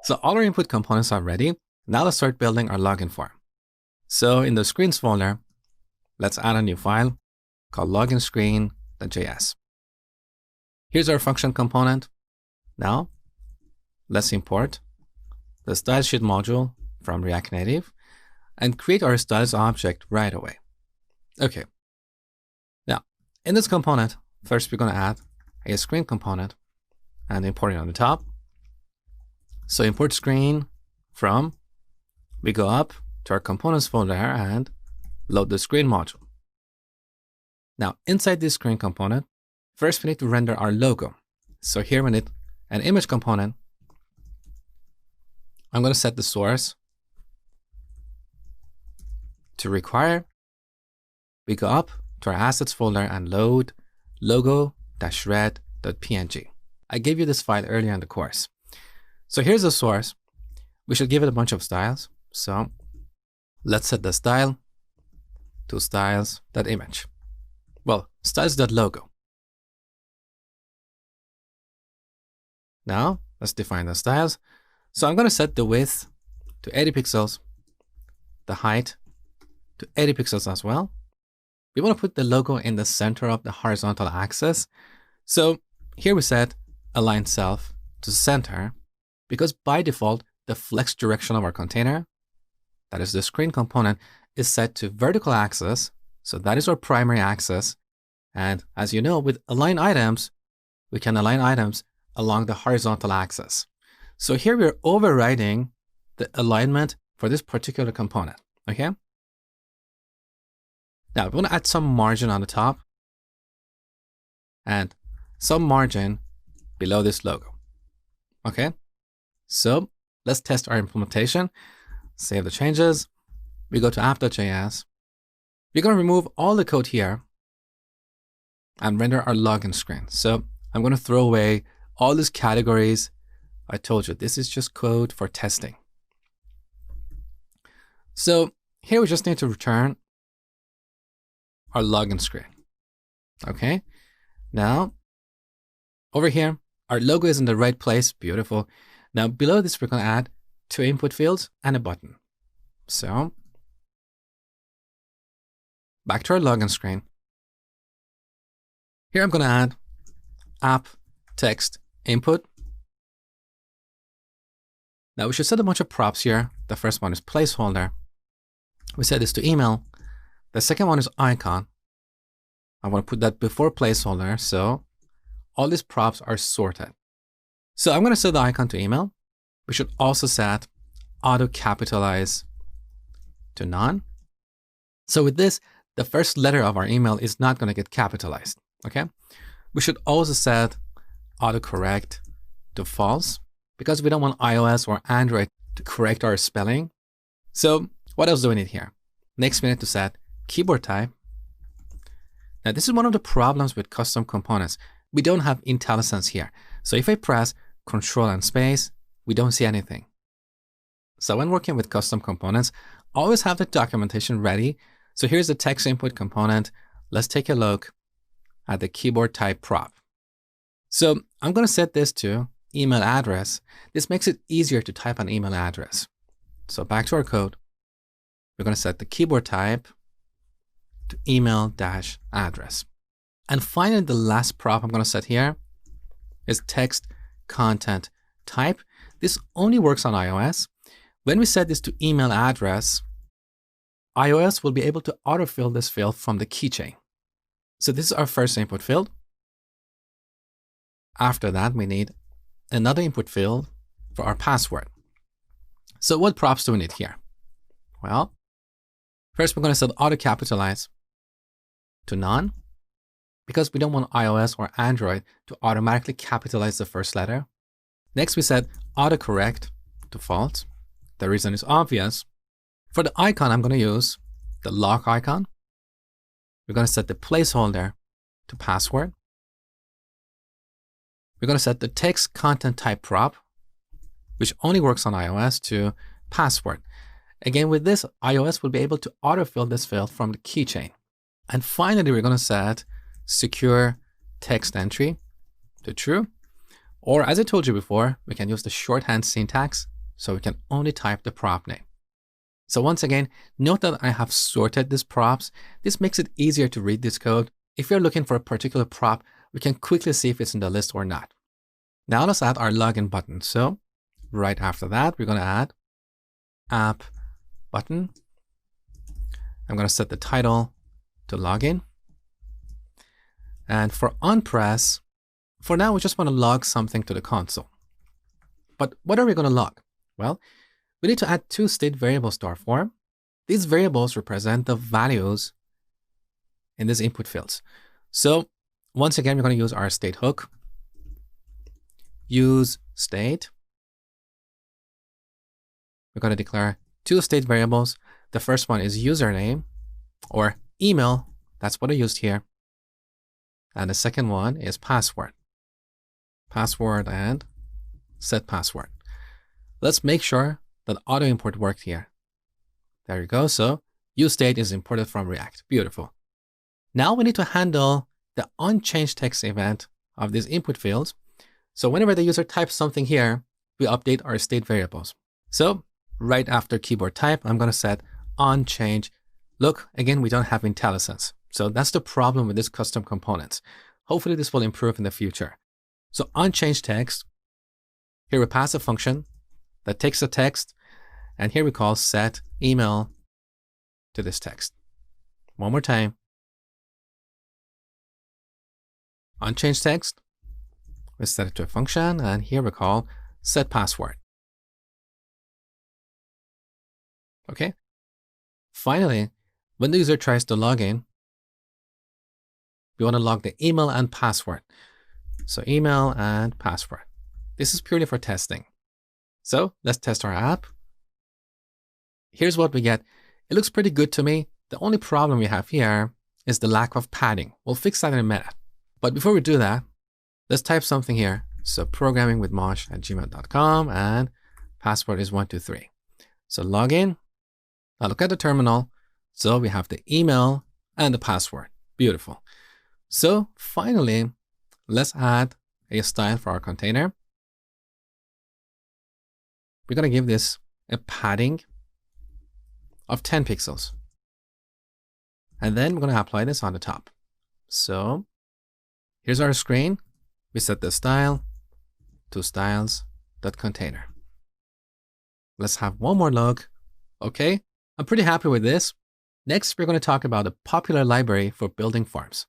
So all our input components are ready. Now let's start building our login form. So in the screens folder, let's add a new file called loginscreen.js. Here's our function component. Now let's import the style sheet module from React Native and create our styles object right away. Okay. Now in this component, first we're going to add a screen component and import it on the top. So import screen from, we go up to our components folder and load the screen module. Now inside this screen component, first we need to render our logo. So here we need an image component. I'm going to set the source to require. We go up to our assets folder and load logo-red.png. I gave you this file earlier in the course. So here's the source. We should give it a bunch of styles. So let's set the style to styles.image. Well, styles.logo. Now let's define the styles. So I'm going to set the width to 80 pixels, the height to 80 pixels as well. We want to put the logo in the center of the horizontal axis. So here we set align self to center, because by default, the flex direction of our container, that is the screen component, is set to vertical axis. So that is our primary axis. And as you know, with align items, we can align items along the horizontal axis. So here we're overriding the alignment for this particular component, okay? Now we want to add some margin on the top and some margin below this logo, okay? So let's test our implementation. Save the changes. We go to app.js. We're going to remove all the code here and render our login screen. So I'm going to throw away all these categories. I told you this is just code for testing. So here we just need to return our login screen. Okay. Now over here, our logo is in the right place. Beautiful. Now below this, we're going to add 2 input fields and a button. So back to our login screen. Here I'm going to add app text input. Now we should set a bunch of props here. The first one is placeholder. We set this to email. The second one is icon. I want to put that before placeholder. So all these props are sorted. So I'm going to set the icon to email. We should also set auto capitalize to none. So with this, the first letter of our email is not going to get capitalized. Okay. We should also set autocorrect to false, because we don't want iOS or Android to correct our spelling. So what else do we need here? Next, we need to set keyboard type. Now, this is one of the problems with custom components. We don't have IntelliSense here. So if I press Control and space, we don't see anything. So when working with custom components, always have the documentation ready. So here's the text input component. Let's take a look at the keyboard type prop. So I'm going to set this to email address. This makes it easier to type an email address. So back to our code. We're going to set the keyboard type to email-address. And finally, the last prop I'm going to set here is text content type. This only works on iOS. When we set this to email address, iOS will be able to autofill this field from the keychain. So this is our first input field. After that, we need another input field for our password. So what props do we need here? Well, first we're going to set auto capitalize to none, because we don't want iOS or Android to automatically capitalize the first letter. Next, we set autocorrect to false. The reason is obvious. For the icon, I'm going to use the lock icon. We're going to set the placeholder to password. We're going to set the text content type prop, which only works on iOS, to password. Again, with this, iOS will be able to autofill this field from the keychain. And finally, we're going to set secure text entry to true. Or as I told you before, we can use the shorthand syntax So we can only type the prop name. So once again, note that I have sorted these props. This makes it easier to read this code. If you're looking for a particular prop, we can quickly see if it's in the list or not. Now let's add our login button. So right after that, we're going to add app button. I'm going to set the title to login. And for onPress, for now, we just want to log something to the console. But what are we going to log? Well, we need to add two state variables to our form. These variables represent the values in these input fields. So once again, we're going to use our state hook. Use state. We're going to declare two state variables. The first one is username or email. That's what I used here. And the second one is password. Password and set password. Let's make sure that auto import worked here. There you go. So useState is imported from React. Beautiful. Now we need to handle the onChangeText event of these input fields. So whenever the user types something here, we update our state variables. So right after keyboard type, I'm going to set onChange. Look, again, we don't have IntelliSense. So that's the problem with these custom components. Hopefully this will improve in the future. So onChangeText, here we pass a function that takes the text, and here we call set email to this text. One more time. OnChangeText, we set it to a function, and here we call set password. Okay. Finally, when the user tries to log in, we want to log the email and password. So email and password. This is purely for testing. So let's test our app. Here's what we get. It looks pretty good to me. The only problem we have here is the lack of padding. We'll fix that in a minute. But before we do that, let's type something here. So programmingwithmosh@gmail.com and password is 123. So log in. Now look at the terminal. So we have the email and the password. Beautiful. So finally, let's add a style for our container. We're going to give this a padding of 10 pixels. And then we're going to apply this on the top. So here's our screen. We set the style to styles.container. Let's have one more look. Okay, I'm pretty happy with this. Next, we're going to talk about a popular library for building forms.